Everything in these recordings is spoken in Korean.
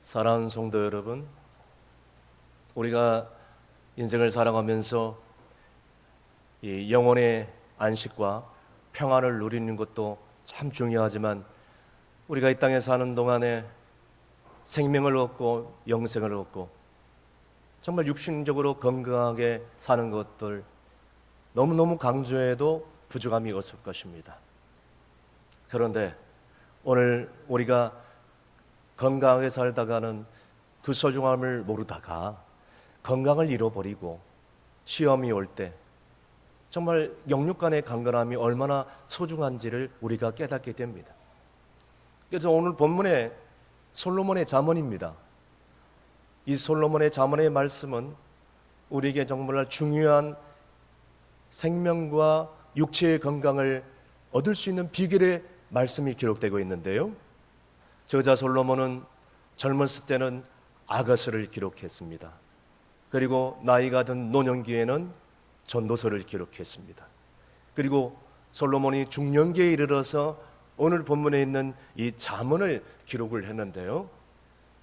사랑하는 성도 여러분, 우리가 인생을 살아가면서 이 영혼의 안식과 평안을 누리는 것도 참 중요하지만 우리가 이 땅에 사는 동안에 생명을 얻고 영생을 얻고 정말 육신적으로 건강하게 사는 것들 너무너무 강조해도 부족함이 없을 것입니다. 그런데 오늘 우리가 건강하게 살다가는 그 소중함을 모르다가 건강을 잃어버리고 시험이 올 때 정말 영육 간의 강건함이 얼마나 소중한지를 우리가 깨닫게 됩니다. 그래서 오늘 본문에 솔로몬의 잠언입니다. 이 솔로몬의 잠언의 말씀은 우리에게 정말 중요한 생명과 육체의 건강을 얻을 수 있는 비결의 말씀이 기록되고 있는데요, 저자 솔로몬은 젊었을 때는 아가서를 기록했습니다. 그리고 나이가 든 노년기에는 전도서를 기록했습니다. 그리고 솔로몬이 중년기에 이르러서 오늘 본문에 있는 이 잠언을 기록을 했는데요,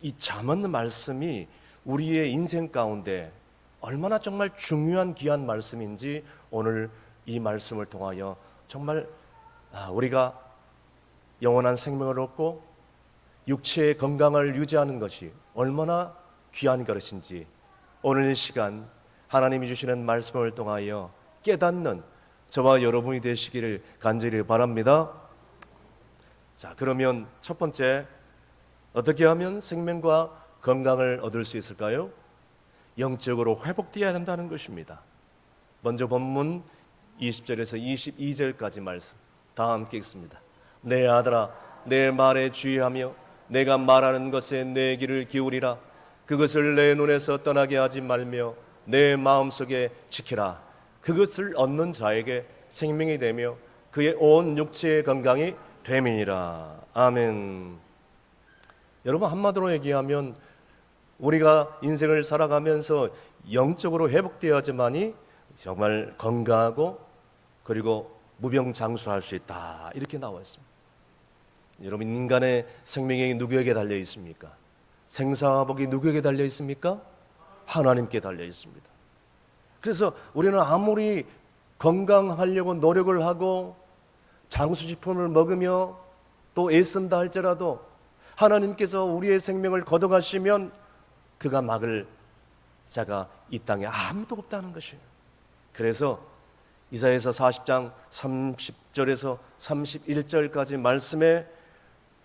이 잠언 말씀이 우리의 인생 가운데 얼마나 정말 중요한 귀한 말씀인지 오늘 이 말씀을 통하여 정말 우리가 영원한 생명을 얻고 육체의 건강을 유지하는 것이 얼마나 귀한 것인지 오늘 이 시간 하나님이 주시는 말씀을 통하여 깨닫는 저와 여러분이 되시기를 간절히 바랍니다. 자, 그러면 첫 번째, 어떻게 하면 생명과 건강을 얻을 수 있을까요? 영적으로 회복되어야 한다는 것입니다. 먼저 본문 20절에서 22절까지 말씀 다 함께 읽습니다. 내 아들아, 내 말에 주의하며 내가 말하는 것에 내 귀를 기울이라. 그것을 내 눈에서 떠나게 하지 말며 내 마음속에 지키라. 그것을 얻는 자에게 생명이 되며 그의 온 육체의 건강이 됨이니라. 아멘. 여러분, 한마디로 얘기하면 우리가 인생을 살아가면서 영적으로 회복되어야지만이 정말 건강하고 그리고 무병장수할 수 있다, 이렇게 나와 있습니다. 여러분, 인간의 생명이 누구에게 달려 있습니까? 생사복이 누구에게 달려 있습니까? 하나님께 달려 있습니다. 그래서 우리는 아무리 건강하려고 노력을 하고 장수식품을 먹으며 또 애쓴다 할지라도 하나님께서 우리의 생명을 걷어가시면 그가 막을 자가 이 땅에 아무도 없다는 것이에요. 그래서 이사야서 40장 30절에서 31절까지 말씀에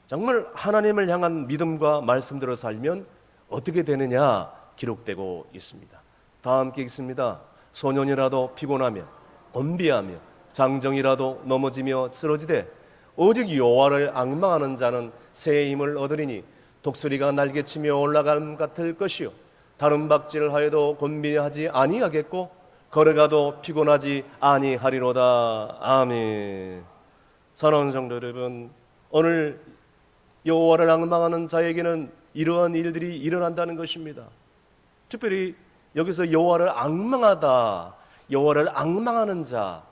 정말 하나님을 향한 믿음과 말씀대로 살면 어떻게 되느냐 기록되고 있습니다. 다 함께 읽습니다. 소년이라도 피곤하며 곤비하며 장정이라도 넘어지며 쓰러지되 오직 여호와를 앙망하는 자는 새 힘을 얻으리니 독수리가 날개치며 올라감 같을 것이요 다른 박질을 하여도 곤비하지 아니하겠고 걸어가도 피곤하지 아니하리로다. 아멘. 사랑하는 성도 여러분, 오늘 여호와를 앙망하는 자에게는 이러한 일들이 일어난다는 것입니다. 특별히 여기서 여호와를 앙망하다, 여호와를 앙망하는 자,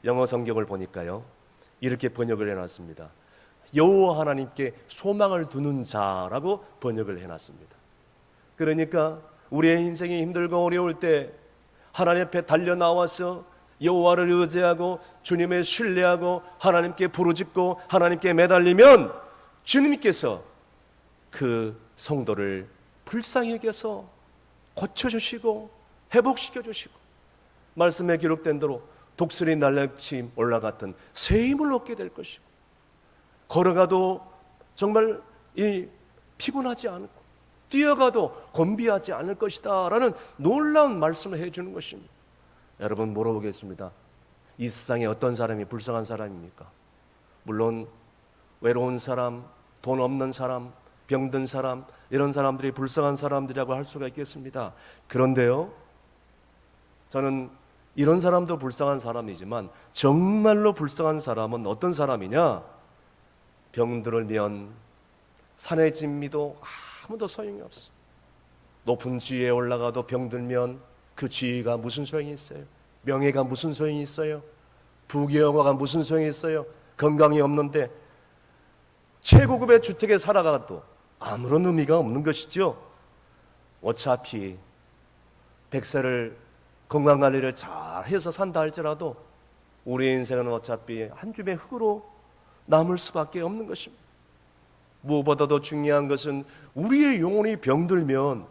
영어 성경을 보니까요 이렇게 번역을 해놨습니다. 여호와 하나님께 소망을 두는 자라고 번역을 해놨습니다. 그러니까 우리의 인생이 힘들고 어려울 때 하나님 앞에 달려 나와서 여호와를 의지하고 주님을 신뢰하고 하나님께 부르짖고 하나님께 매달리면 주님께서 그 성도를 불쌍히 여겨서 고쳐주시고 회복시켜주시고 말씀에 기록된 대로 독수리 날개치 올라갔던 새 힘을 얻게 될 것이고 걸어가도 정말 피곤하지 않고 뛰어가도 곤비하지 않을 것이다 라는 놀라운 말씀을 해주는 것입니다. 여러분, 물어보겠습니다. 이 세상에 어떤 사람이 불쌍한 사람입니까? 물론 외로운 사람, 돈 없는 사람, 병든 사람, 이런 사람들이 불쌍한 사람들이라고 할 수가 있겠습니다. 그런데요, 저는 이런 사람도 불쌍한 사람이지만 정말로 불쌍한 사람은 어떤 사람이냐? 병들면 산의 진미도 아무도 소용이 없어. 높은 지위에 올라가도 병들면 그 지위가 무슨 소용이 있어요? 명예가 무슨 소용이 있어요? 부귀영화가 무슨 소용이 있어요? 건강이 없는데 최고급의 주택에 살아가도 아무런 의미가 없는 것이죠. 어차피 100세를 건강관리를 잘 해서 산다 할지라도 우리의 인생은 어차피 한 줌의 흙으로 남을 수밖에 없는 것입니다. 무엇보다도 중요한 것은 우리의 영혼이 병들면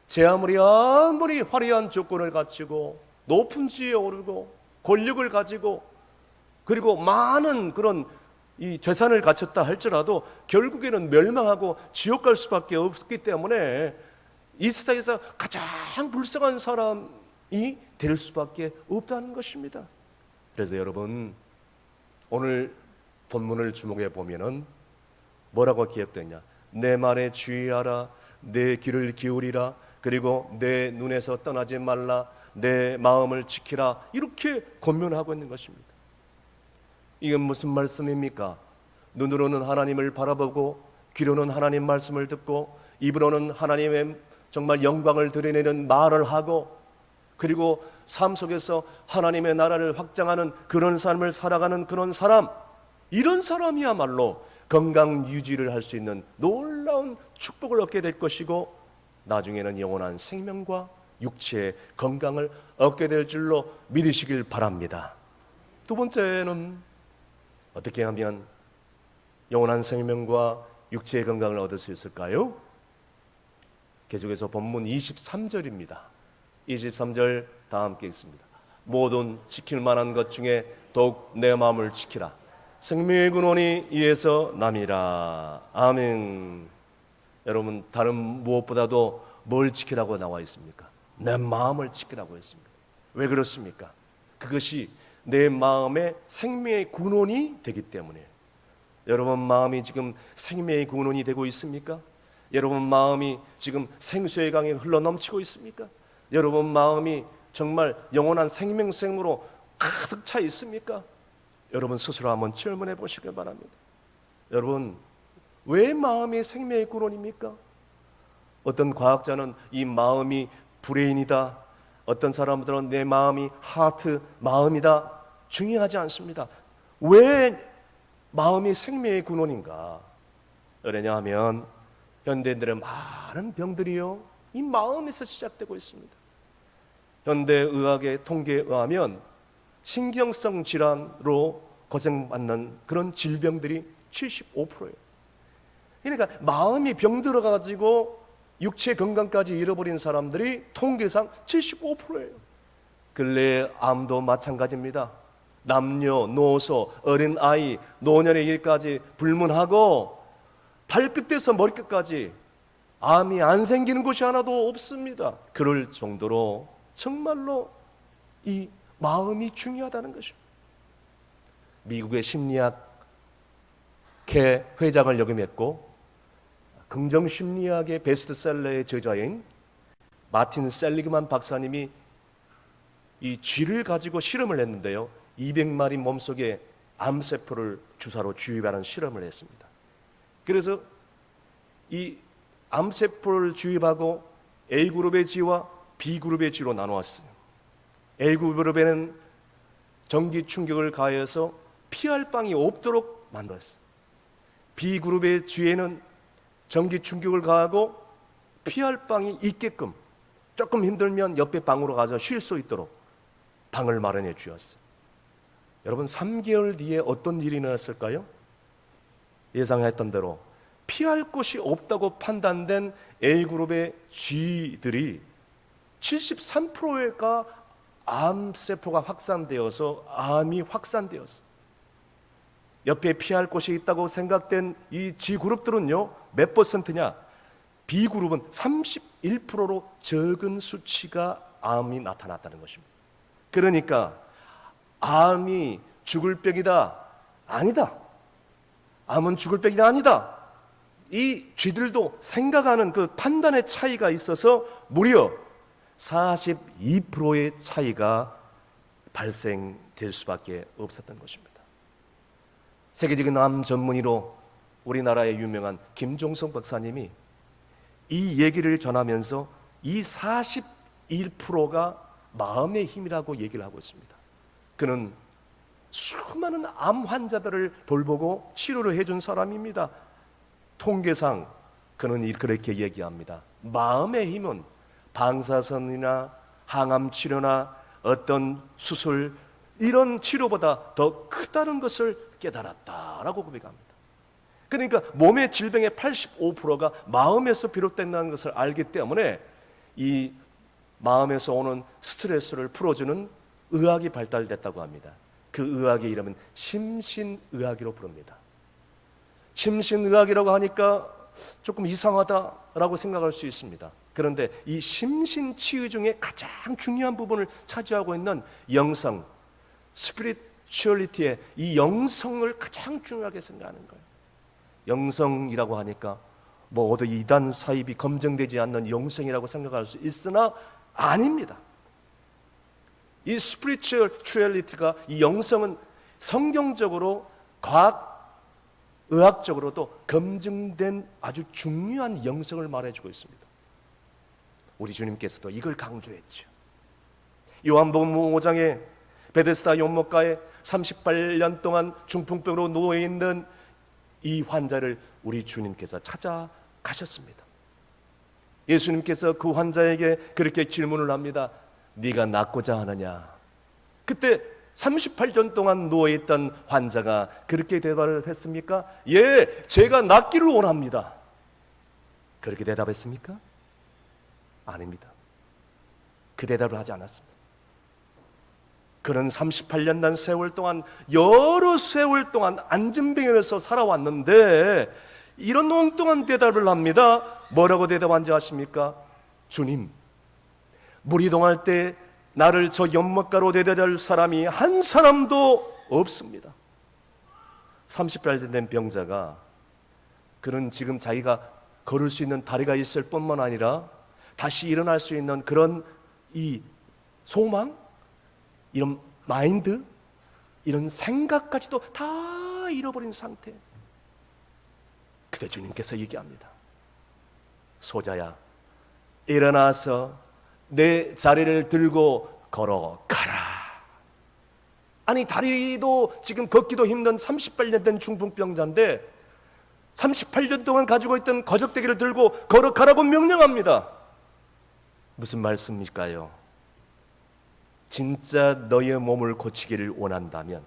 제 아무리 화려한 조건을 갖추고 높은 지위에 오르고 권력을 가지고 그리고 많은 그런 이 재산을 갖췄다 할지라도 결국에는 멸망하고 지옥 갈 수밖에 없기 때문에 이 세상에서 가장 불쌍한 사람이 될 수밖에 없다는 것입니다. 그래서 여러분, 오늘 본문을 주목해 보면은 뭐라고 기억되냐? 내 말에 주의하라, 내 귀를 기울이라, 그리고 내 눈에서 떠나지 말라, 내 마음을 지키라, 이렇게 권면하고 있는 것입니다. 이건 무슨 말씀입니까? 눈으로는 하나님을 바라보고 귀로는 하나님 말씀을 듣고 입으로는 하나님의 정말 영광을 드러내는 말을 하고 그리고 삶 속에서 하나님의 나라를 확장하는 그런 삶을 살아가는 그런 사람, 이런 사람이야말로 건강 유지를 할 수 있는 놀라운 축복을 얻게 될 것이고 나중에는 영원한 생명과 육체의 건강을 얻게 될 줄로 믿으시길 바랍니다. 두 번째는 어떻게 하면 영원한 생명과 육체의 건강을 얻을 수 있을까요? 계속해서 본문 23절입니다. 23절 다 함께 읽습니다. 모든 지킬 만한 것 중에 더욱 내 마음을 지키라. 생명의 근원이 이에서 남이라. 아멘. 여러분, 다른 무엇보다도 뭘 지키라고 나와 있습니까? 내 마음을 지키라고 했습니다. 왜 그렇습니까? 그것이 내 마음의 생명의 근원이 되기 때문에. 여러분 마음이 지금 생명의 근원이 되고 있습니까? 여러분 마음이 지금 생수의 강에 흘러넘치고 있습니까? 여러분 마음이 정말 영원한 생명샘으로 가득 차 있습니까? 여러분 스스로 한번 질문해 보시길 바랍니다. 여러분, 왜 마음이 생명의 근원입니까? 어떤 과학자는 이 마음이 브레인이다, 어떤 사람들은 내 마음이 하트, 마음이다. 중요하지 않습니다. 왜 마음이 생명의 근원인가? 왜냐 하면 현대인들의 많은 병들이요, 이 마음에서 시작되고 있습니다. 현대의학의 통계에 의하면 신경성 질환으로 고생받는 그런 질병들이 75%예요. 그러니까 마음이 병들어가지고 육체 건강까지 잃어버린 사람들이 통계상 75%예요. 근래 암도 마찬가지입니다. 남녀노소, 어린아이, 노년의 일까지 불문하고 발끝에서 머리끝까지 암이 안 생기는 곳이 하나도 없습니다. 그럴 정도로 정말로 이 마음이 중요하다는 것입니다. 미국의 심리학회 회장을 역임했고 긍정심리학의 베스트셀러의 저자인 마틴 셀리그만 박사님이 이 쥐를 가지고 실험을 했는데요, 200마리 몸속에 암세포를 주사로 주입하는 실험을 했습니다. 그래서 이 암세포를 주입하고 A그룹의 쥐와 B그룹의 쥐로 나누었어요. A그룹에는 전기 충격을 가해서 피할 방이 없도록 만들었어요. B그룹의 쥐에는 전기 충격을 가하고 피할 방이 있게끔 조금 힘들면 옆에 방으로 가서 쉴 수 있도록 방을 마련해 주었어요. 여러분, 3개월 뒤에 어떤 일이 일어났을까요? 예상했던 대로 피할 곳이 없다고 판단된 A그룹의 쥐들이 73%가 암세포가 확산되어서 암이 확산되었어요. 옆에 피할 곳이 있다고 생각된 이 G그룹들은요, 몇 퍼센트냐? B그룹은 31%로 적은 수치가 암이 나타났다는 것입니다. 그러니까 암이 죽을 병이다, 아니다. 암은 죽을 병이 아니다. 이 쥐들도 생각하는 그 판단의 차이가 있어서 무려 42%의 차이가 발생될 수밖에 없었던 것입니다. 세계적인 암 전문의로 우리나라의 유명한 김종성 박사님이 이 얘기를 전하면서 이 41%가 마음의 힘이라고 얘기를 하고 있습니다. 그는 수많은 암 환자들을 돌보고 치료를 해준 사람입니다. 통계상 그는 그렇게 얘기합니다. 마음의 힘은 방사선이나 항암 치료나 어떤 수술 이런 치료보다 더 크다는 것을 깨달았다라고 고백합니다. 그러니까 몸의 질병의 85%가 마음에서 비롯된다는 것을 알기 때문에 이 마음에서 오는 스트레스를 풀어주는 의학이 발달됐다고 합니다. 그 의학의 이름은 심신의학이라고 부릅니다. 심신의학이라고 하니까 조금 이상하다라고 생각할 수 있습니다. 그런데 이 심신치유 중에 가장 중요한 부분을 차지하고 있는 영성, 스피리추얼리티의 이 영성을 가장 중요하게 생각하는 거예요. 영성이라고 하니까 뭐 어디 이단 사입이 검증되지 않는 영성이라고 생각할 수 있으나 아닙니다. 이 스피리추얼리티가, 이 영성은 성경적으로 과학, 의학적으로도 검증된 아주 중요한 영성을 말해주고 있습니다. 우리 주님께서도 이걸 강조했죠. 요한복음 5장에 베데스다 연못가에 38년 동안 중풍병으로 누워있는 이 환자를 우리 주님께서 찾아가셨습니다. 예수님께서 그 환자에게 그렇게 질문을 합니다. 네가 낫고자 하느냐? 그때 38년 동안 누워있던 환자가 그렇게 대답을 했습니까? 예, 제가 낫기를 원합니다. 그렇게 대답했습니까? 아닙니다. 그 대답을 하지 않았습니다. 그는 38년간 세월 동안, 여러 세월 동안 안진병원에서 살아왔는데 이런 엉뚱한 대답을 합니다. 뭐라고 대답한지 아십니까? 주님, 무리동할 때 나를 저 연못가로 데려갈 사람이 한 사람도 없습니다. 38년 된 병자가, 그는 지금 자기가 걸을 수 있는 다리가 있을 뿐만 아니라 다시 일어날 수 있는 그런 이 소망, 이런 마인드, 이런 생각까지도 다 잃어버린 상태. 그때 주님께서 얘기합니다. 소자야, 일어나서 내 자리를 들고 걸어가라. 아니, 다리도 지금 걷기도 힘든 38년 된 중풍병자인데 38년 동안 가지고 있던 거적대기를 들고 걸어가라고 명령합니다. 무슨 말씀일까요? 진짜 너의 몸을 고치기를 원한다면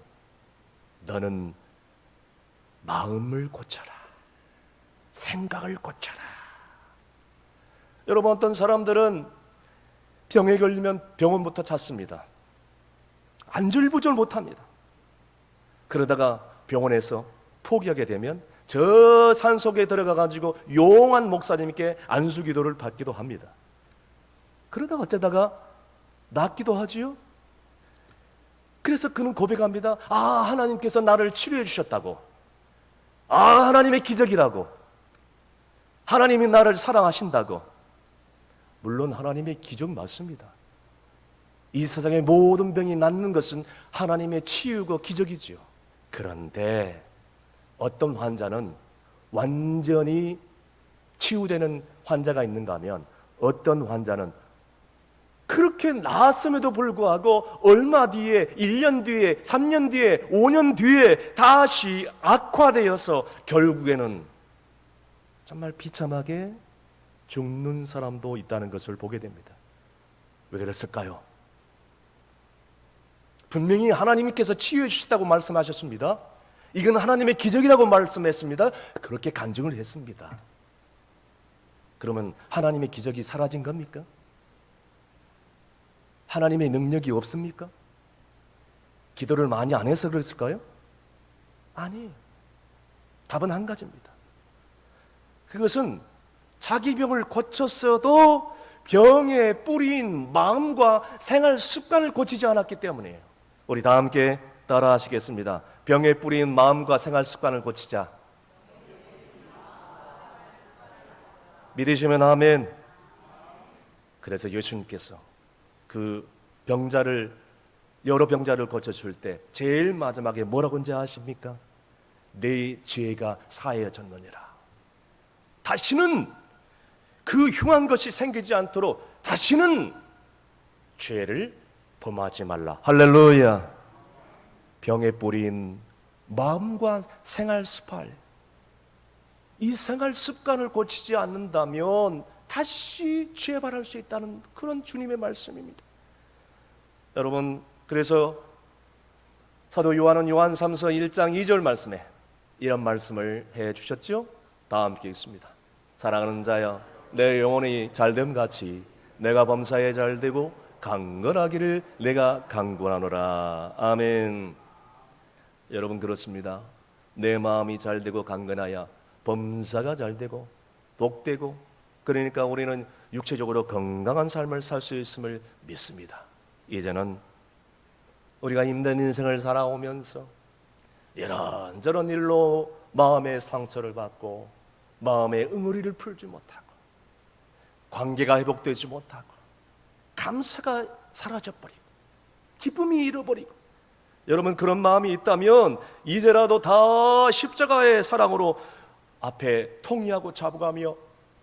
너는 마음을 고쳐라. 생각을 고쳐라. 여러분, 어떤 사람들은 병에 걸리면 병원부터 찾습니다. 안절부절 못합니다. 그러다가 병원에서 포기하게 되면 저 산속에 들어가 가지고 용한 목사님께 안수기도를 받기도 합니다. 그러다가 어쩌다가 낫기도 하지요. 그래서 그는 고백합니다. 아, 하나님께서 나를 치료해 주셨다고. 아, 하나님의 기적이라고. 하나님이 나를 사랑하신다고. 물론 하나님의 기적 맞습니다. 이 세상의 모든 병이 낫는 것은 하나님의 치유고 기적이지요. 그런데 어떤 환자는 완전히 치유되는 환자가 있는가 하면 어떤 환자는 그렇게 나았음에도 불구하고 얼마 뒤에, 1년 뒤에, 3년 뒤에, 5년 뒤에 다시 악화되어서 결국에는 정말 비참하게 죽는 사람도 있다는 것을 보게 됩니다. 왜 그랬을까요? 분명히 하나님께서 치유해 주셨다고 말씀하셨습니다. 이건 하나님의 기적이라고 말씀했습니다. 그렇게 간증을 했습니다. 그러면 하나님의 기적이 사라진 겁니까? 하나님의 능력이 없습니까? 기도를 많이 안 해서 그랬을까요? 아니에요. 답은 한 가지입니다. 그것은 자기 병을 고쳤어도 병의 뿌리인 마음과 생활 습관을 고치지 않았기 때문이에요. 우리 다 함께 따라 하시겠습니다. 병의 뿌리인 마음과 생활 습관을 고치자. 믿으시면 아멘. 그래서 예수님께서 그 병자를, 여러 병자를 고쳐줄 때 제일 마지막에 뭐라고 한지 아십니까? 내 죄가 사해졌느니라. 다시는 그 흉한 것이 생기지 않도록 다시는 죄를 범하지 말라. 할렐루야. 병에 뿌린 마음과 생활 습관, 이 생활 습관을 고치지 않는다면 다시 죄발할 수 있다는 그런 주님의 말씀입니다. 여러분, 그래서 사도 요한은 요한 3서 1장 2절 말씀에 이런 말씀을 해 주셨죠. 다 함께 읽습니다. 사랑하는 자여, 내 영혼이 잘됨 같이 내가 범사에 잘되고 강건하기를 내가 강구하노라. 아멘. 여러분, 그렇습니다. 내 마음이 잘되고 강건하여 범사가 잘되고 복되고, 그러니까 우리는 육체적으로 건강한 삶을 살 수 있음을 믿습니다. 이제는 우리가 힘든 인생을 살아오면서 이런저런 일로 마음의 상처를 받고 마음의 응어리를 풀지 못하고 관계가 회복되지 못하고 감사가 사라져버리고 기쁨이 잃어버리고, 여러분, 그런 마음이 있다면 이제라도 다 십자가의 사랑으로 앞에 통리하고 잡아가며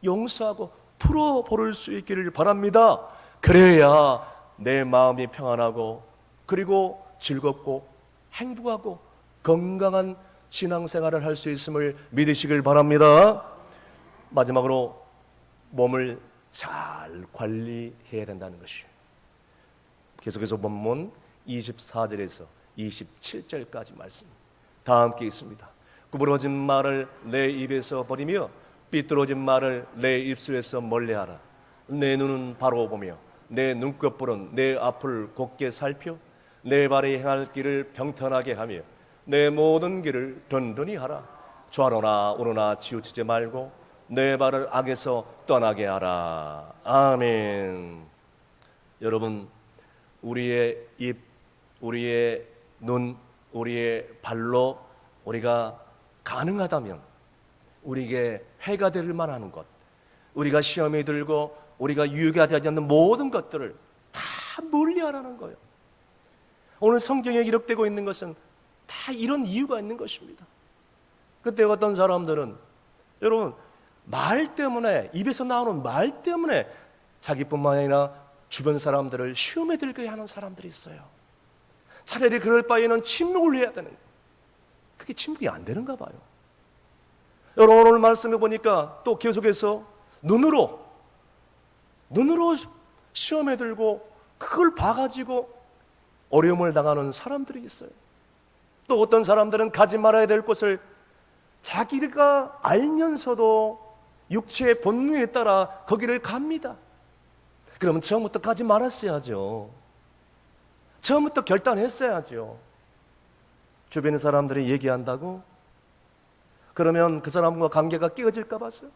용서하고 풀어버릴 수 있기를 바랍니다. 그래야 내 마음이 평안하고 그리고 즐겁고 행복하고 건강한 신앙생활을 할 수 있음을 믿으시길 바랍니다. 마지막으로 몸을 잘 관리해야 된다는 것이에요. 계속해서 본문 24절에서 27절까지 말씀 다 함께 있습니다. 구부러진 말을 내 입에서 버리며 삐뚤어진 말을 내 입술에서 멀리하라. 내 눈은 바로 보며 내 눈꺼풀은 내 앞을 곧게 살펴 내 발이 행할 길을 평탄하게 하며 내 모든 길을 든든히 하라. 좌로나 우로나 치우치지 말고 내 발을 악에서 떠나게 하라. 아멘. 여러분, 우리의 입, 우리의 눈, 우리의 발로 우리가 가능하다면 우리에게 해가 될 만한 것, 우리가 시험에 들고 우리가 유익이 되지 않는 모든 것들을 다 멀리하라는 거예요. 오늘 성경에 기록되고 있는 것은 다 이런 이유가 있는 것입니다. 그때 어떤 사람들은, 여러분, 말 때문에, 입에서 나오는 말 때문에 자기뿐만 아니라 주변 사람들을 시험에 들게 하는 사람들이 있어요. 차라리 그럴 바에는 침묵을 해야 되는 거예요. 그게 침묵이 안 되는가 봐요. 여러분, 오늘 말씀해 보니까 또 계속해서 눈으로 시험에 들고 그걸 봐가지고 어려움을 당하는 사람들이 있어요. 또 어떤 사람들은 가지 말아야 될 곳을 자기가 알면서도 육체의 본능에 따라 거기를 갑니다. 그러면 처음부터 가지 말았어야죠. 처음부터 결단했어야죠. 주변의 사람들이 얘기한다고 그러면 그 사람과 관계가 깨어질까 봐서.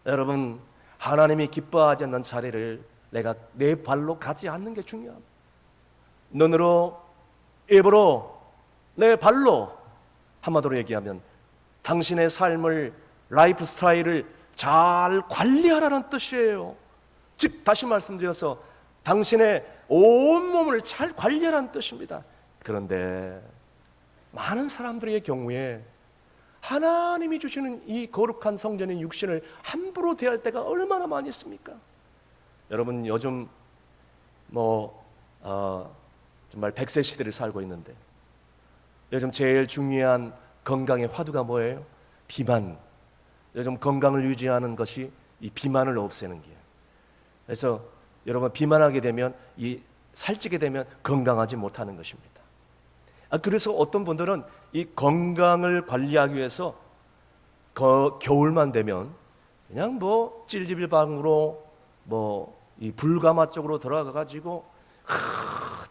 여러분, 하나님이 기뻐하지 않는 자리를 내가 내 발로 가지 않는 게 중요합니다. 눈으로, 입으로, 내 발로, 한마디로 얘기하면 당신의 삶을, 라이프 스타일을 잘 관리하라는 뜻이에요. 즉, 다시 말씀드려서 당신의 온몸을 잘 관리하라는 뜻입니다. 그런데 많은 사람들의 경우에 하나님이 주시는 이 거룩한 성전인 육신을 함부로 대할 때가 얼마나 많이 있습니까? 여러분, 요즘 정말 100세 시대를 살고 있는데 요즘 제일 중요한 건강의 화두가 뭐예요? 비만. 요즘 건강을 유지하는 것이 이 비만을 없애는 거예요. 그래서 여러분, 비만하게 되면, 이 살찌게 되면 건강하지 못하는 것입니다. 그래서 어떤 분들은 이 건강을 관리하기 위해서 겨울만 되면 그냥 찔리빌방으로 이 불가마 쪽으로 들어가 가지고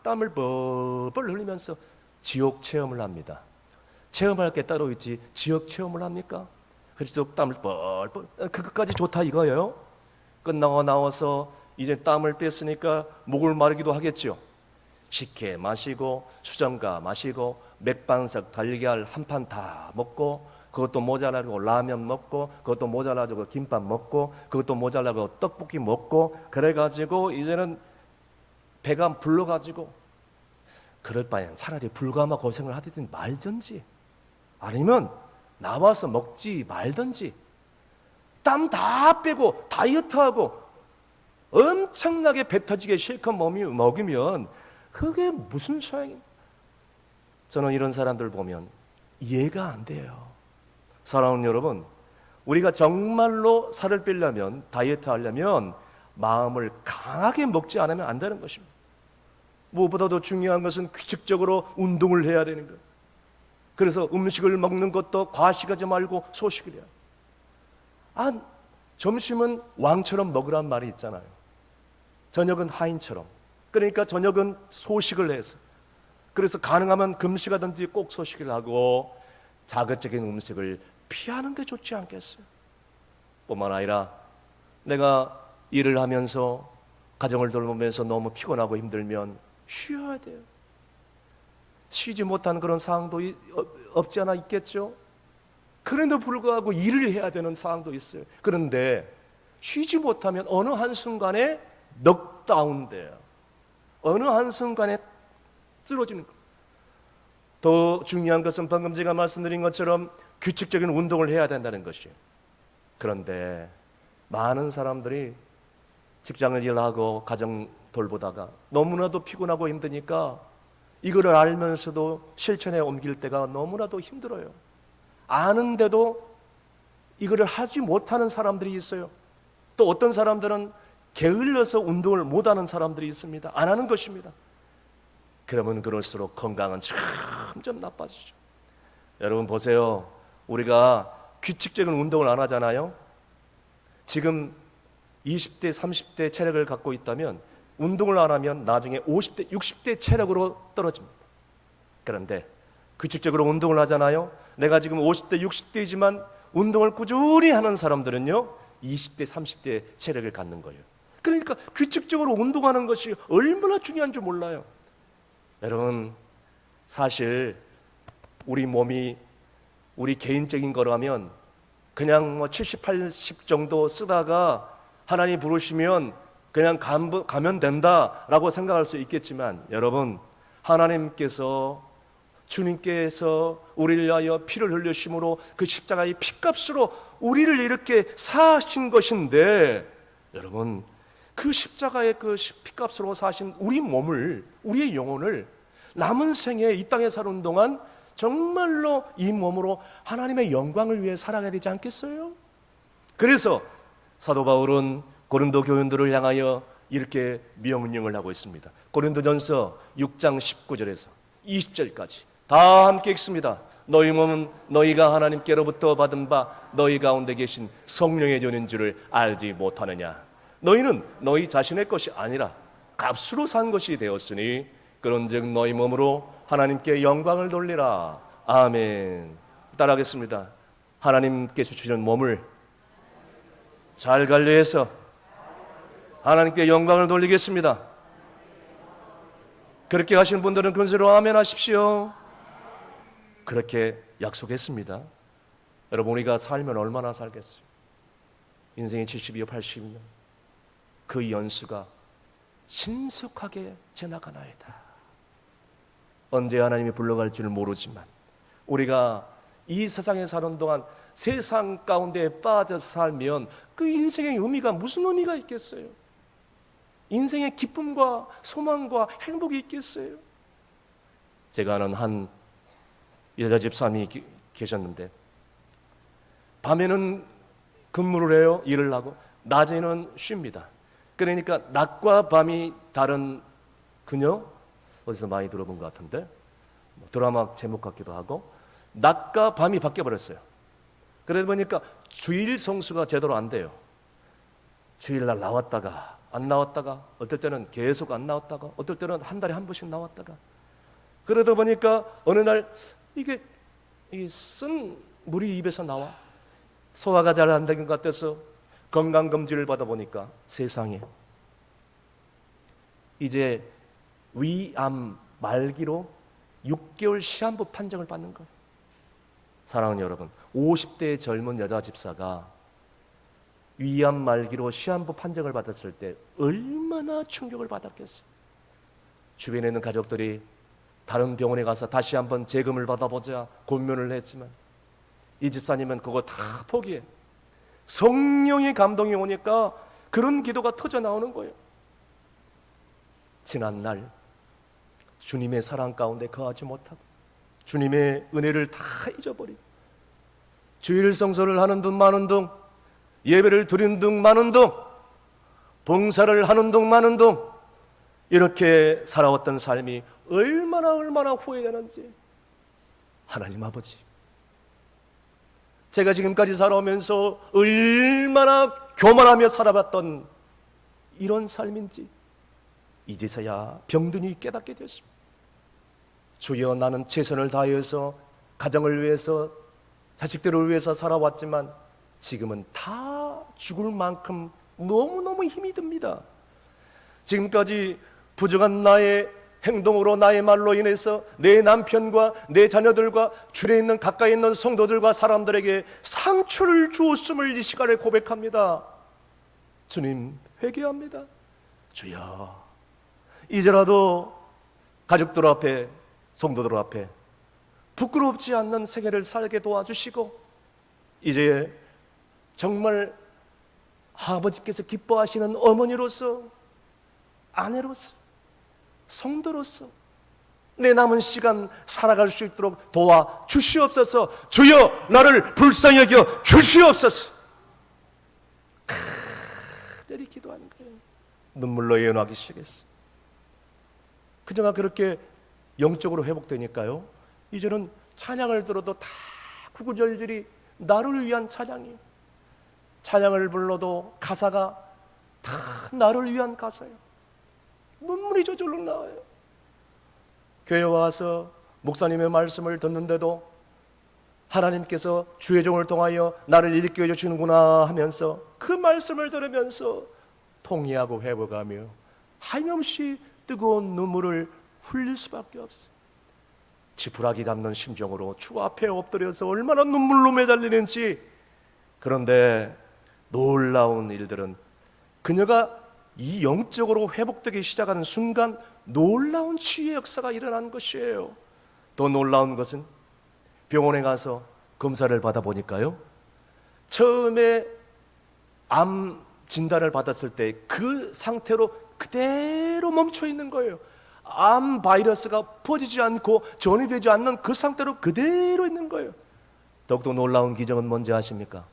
땀을 뻘뻘 흘리면서 지옥 체험을 합니다. 체험할 게 따로 있지 지옥 체험을 합니까? 그래서 땀을 뻘뻘, 그것까지 좋다 이거예요. 끝나고 나와서 이제 땀을 뺐으니까 목을 마르기도 하겠죠. 식혜 마시고 수정가 마시고 맥반석 달걀 한 판 다 먹고, 그것도 모자라고 라면 먹고, 그것도 모자라고 김밥 먹고, 그것도 모자라고 떡볶이 먹고, 그래가지고 이제는 배가 불러가지고, 그럴 바엔 차라리 불가마 고생을 하든지 말든지, 아니면 나와서 먹지 말든지, 땀 다 빼고 다이어트하고 엄청나게 배 터지게 실컷 먹으면 그게 무슨 소용입니까? 저는 이런 사람들 보면 이해가 안 돼요. 사랑하는 여러분, 우리가 정말로 살을 빼려면, 다이어트 하려면 마음을 강하게 먹지 않으면 안 되는 것입니다. 무엇보다도 중요한 것은 규칙적으로 운동을 해야 되는 거예요. 그래서 음식을 먹는 것도 과식하지 말고 소식을 해야 돼요. 점심은 왕처럼 먹으란 말이 있잖아요. 저녁은 하인처럼. 그러니까 저녁은 소식을 해서, 그래서 가능하면 금식하든지 꼭 소식을 하고 자극적인 음식을 피하는 게 좋지 않겠어요? 뿐만 아니라 내가 일을 하면서 가정을 돌보면서 너무 피곤하고 힘들면 쉬어야 돼요. 쉬지 못한 그런 상황도 없지 않아 있겠죠? 그런데도 불구하고 일을 해야 되는 상황도 있어요. 그런데 쉬지 못하면 어느 한순간에 넉다운돼요. 어느 한순간에 쓰러지는 거예요. 더 중요한 것은 방금 제가 말씀드린 것처럼 규칙적인 운동을 해야 된다는 것이에요. 그런데 많은 사람들이 직장을 일하고 가정 돌보다가 너무나도 피곤하고 힘드니까 이거를 알면서도 실천에 옮길 때가 너무나도 힘들어요. 아는데도 이거를 하지 못하는 사람들이 있어요. 또 어떤 사람들은 게을러서 운동을 못하는 사람들이 있습니다. 안 하는 것입니다. 그러면 그럴수록 건강은 점점 나빠지죠. 여러분 보세요. 우리가 규칙적인 운동을 안 하잖아요. 지금 20대, 30대 체력을 갖고 있다면 운동을 안 하면 나중에 50대, 60대 체력으로 떨어집니다. 그런데 규칙적으로 운동을 하잖아요. 내가 지금 50대, 60대이지만 운동을 꾸준히 하는 사람들은요 20대, 30대 체력을 갖는 거예요. 그러니까 규칙적으로 운동하는 것이 얼마나 중요한 줄 몰라요. 여러분, 사실 우리 몸이 우리 개인적인 거라면 그냥 70, 80 정도 쓰다가 하나님 부르시면 그냥 가면 된다라고 생각할 수 있겠지만, 여러분, 하나님께서, 주님께서 우리를 위하여 피를 흘리심으로 그 십자가의 피값으로 우리를 이렇게 사신 것인데, 여러분, 그 십자가의 그 피값으로 사신 우리 몸을, 우리의 영혼을 남은 생에 이 땅에 사는 동안 정말로 이 몸으로 하나님의 영광을 위해 살아가야 되지 않겠어요? 그래서 사도 바울은 고린도 교인들을 향하여 이렇게 명령을 하고 있습니다. 고린도전서 6장 19절에서 20절까지 다 함께 읽습니다. 너희 몸은 너희가 하나님께로부터 받은 바 너희 가운데 계신 성령의 전인 줄을 알지 못하느냐. 너희는 너희 자신의 것이 아니라 값으로 산 것이 되었으니 그런즉 너희 몸으로 하나님께 영광을 돌리라. 아멘. 따라하겠습니다. 하나님께서 주신 몸을 잘 관리해서 하나님께 영광을 돌리겠습니다. 그렇게 하신 분들은 근세로 아멘 하십시오. 그렇게 약속했습니다. 여러분, 우리가 살면 얼마나 살겠어요? 인생이 70이요 80이요. 그 연수가 신속하게 지나가나이다. 언제 하나님이 불러갈 줄 모르지만 우리가 이 세상에 사는 동안 세상 가운데 빠져 살면 그 인생의 의미가 무슨 의미가 있겠어요? 인생의 기쁨과 소망과 행복이 있겠어요? 제가 아는 한 여자 집사님이 계셨는데 밤에는 근무를 해요. 일을 하고 낮에는 쉽니다. 그러니까 낮과 밤이 다른 그녀, 어디서 많이 들어본 것 같은데 드라마 제목 같기도 하고, 낮과 밤이 바뀌어버렸어요. 그러다 보니까 주일 성수가 제대로 안 돼요. 주일날 나왔다가 안 나왔다가, 어떨 때는 계속 안 나왔다가, 어떨 때는 한 달에 한 번씩 나왔다가, 그러다 보니까 어느 날 이게 쓴 물이 입에서 나와 소화가 잘 안 되는 것 같아서 건강검진을 받아보니까 세상에 이제 위암 말기로 6개월 시한부 판정을 받는 거예요. 사랑하는 여러분, 50대의 젊은 여자 집사가 위암 말기로 시한부 판정을 받았을 때 얼마나 충격을 받았겠어요. 주변에 있는 가족들이 다른 병원에 가서 다시 한번 재검을 받아보자 고민을 했지만 이 집사님은 그거 다 포기해. 성령의 감동이 오니까 그런 기도가 터져 나오는 거예요. 지난날 주님의 사랑 가운데 거하지 못하고 주님의 은혜를 다 잊어버리고 주일 성소를 하는 둥 마는 둥, 예배를 드리는 둥 마는 둥, 봉사를 하는 둥 마는 둥, 이렇게 살아왔던 삶이 얼마나 후회되는지. 하나님 아버지, 제가 지금까지 살아오면서 얼마나 교만하며 살아봤던 이런 삶인지 이제서야 병든이 깨닫게 되었습니다. 주여, 나는 최선을 다해서 가정을 위해서, 자식들을 위해서 살아왔지만 지금은 다 죽을 만큼 너무너무 힘이 듭니다. 지금까지 부정한 나의 행동으로, 나의 말로 인해서 내 남편과 내 자녀들과 주변에 있는 가까이 있는 성도들과 사람들에게 상처를 주었음을 이 시간에 고백합니다. 주님, 회개합니다. 주여, 이제라도 가족들 앞에, 성도들 앞에 부끄럽지 않는 생애를 살게 도와주시고, 이제 정말 아버지께서 기뻐하시는 어머니로서, 아내로서, 성도로서 내 남은 시간 살아갈 수 있도록 도와주시옵소서. 주여, 나를 불쌍히 여겨 주시옵소서. 간절히 기도하는 거예요. 눈물로 예언하기 시작했어. 그저가 그렇게 영적으로 회복되니까요, 이제는 찬양을 들어도 다 구구절절이 나를 위한 찬양이에요. 찬양을 불러도 가사가 다 나를 위한 가사예요. 눈물이 저절로 나와요. 교회 와서 목사님의 말씀을 듣는데도 하나님께서 주의 종을 통하여 나를 일으켜 주시는구나 하면서 그 말씀을 들으면서 통회하고 회복하며 한없이 뜨거운 눈물을 흘릴 수밖에 없어요. 지푸라기 담는 심정으로 주 앞에 엎드려서 얼마나 눈물로 매달리는지. 그런데 놀라운 일들은 그녀가 이 영적으로 회복되기 시작하는 순간 놀라운 치유의 역사가 일어나는 것이에요. 더 놀라운 것은 병원에 가서 검사를 받아보니까요, 처음에 암 진단을 받았을 때 그 상태로 그대로 멈춰 있는 거예요. 암 바이러스가 퍼지지 않고 전이되지 않는 그 상태로 그대로 있는 거예요. 더욱더 놀라운 기적은 뭔지 아십니까?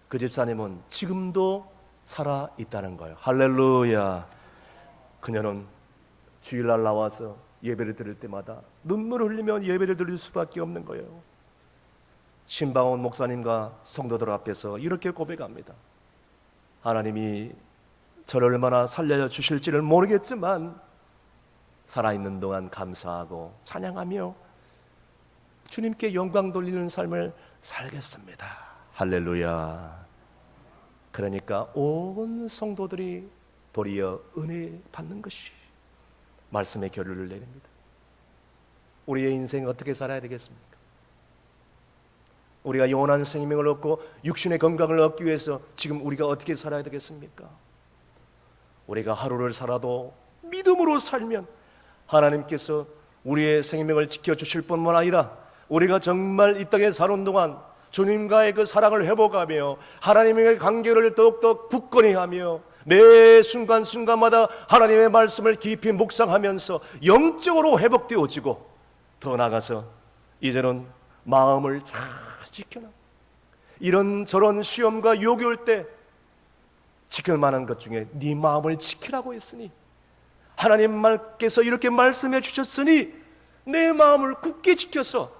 그 집사님은 지금도 살아 있다는 거예요. 할렐루야. 그녀는 주일날 나와서 예배를 드릴 때마다 눈물을 흘리며 예배를 드릴 수밖에 없는 거예요. 신방원 목사님과 성도들 앞에서 이렇게 고백합니다. 하나님이 저를 얼마나 살려주실지를 모르겠지만 살아있는 동안 감사하고 찬양하며 주님께 영광 돌리는 삶을 살겠습니다. 할렐루야. 그러니까 온 성도들이 도리어 은혜 받는 것이 말씀의 결론을 내립니다. 우리의 인생 어떻게 살아야 되겠습니까? 우리가 영원한 생명을 얻고 육신의 건강을 얻기 위해서 지금 우리가 어떻게 살아야 되겠습니까? 우리가 하루를 살아도 믿음으로 살면 하나님께서 우리의 생명을 지켜주실 뿐만 아니라 우리가 정말 이 땅에 사는 동안 주님과의 그 사랑을 회복하며 하나님의 관계를 더욱더 굳건히 하며 매 순간순간마다 하나님의 말씀을 깊이 묵상하면서 영적으로 회복되어지고, 더 나아가서 이제는 마음을 잘 지켜라. 이런저런 시험과 요기 올 때 지킬 만한 것 중에 네 마음을 지키라고 했으니, 하나님 말께서 이렇게 말씀해 주셨으니 내 마음을 굳게 지켜서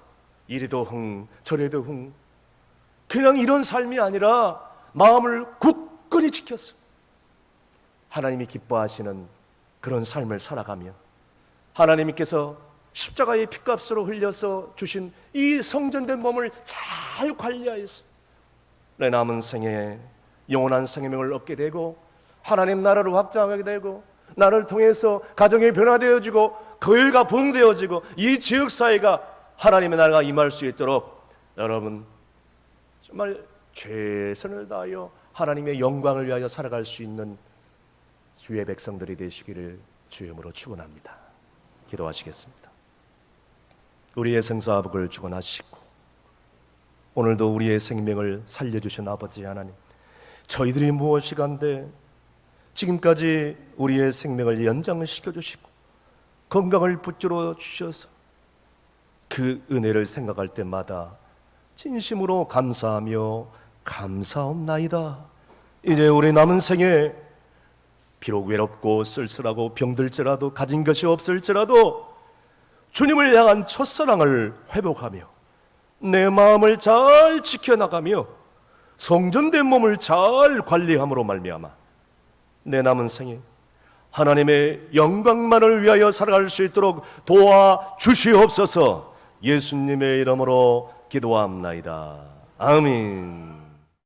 이리도 흥 저리도 흥, 그냥 이런 삶이 아니라 마음을 굳건히 지켜서 하나님이 기뻐하시는 그런 삶을 살아가며 하나님께서 십자가의 피값으로 흘려서 주신 이 성전된 몸을 잘 관리하여서 내 남은 생에 영원한 생명을 얻게 되고 하나님 나라를 확장하게 되고 나를 통해서 가정이 변화되어지고 교회가 부흥되어지고 이 지역사회가 하나님의 나라가 임할 수 있도록 여러분 정말 최선을 다하여 하나님의 영광을 위하여 살아갈 수 있는 주의 백성들이 되시기를 주님으로 축원합니다. 기도하시겠습니다. 우리의 생사복을 축원하시고 오늘도 우리의 생명을 살려주신 아버지 하나님, 저희들이 무엇이간데 지금까지 우리의 생명을 연장시켜 주시고 건강을 붙들어 주셔서 그 은혜를 생각할 때마다 진심으로 감사하며 감사옵나이다. 이제 우리 남은 생에 비록 외롭고 쓸쓸하고 병들지라도 가진 것이 없을지라도 주님을 향한 첫사랑을 회복하며 내 마음을 잘 지켜나가며 성전된 몸을 잘 관리함으로 말미암아 내 남은 생에 하나님의 영광만을 위하여 살아갈 수 있도록 도와주시옵소서. 예수님의 이름으로 기도합나이다. 아멘.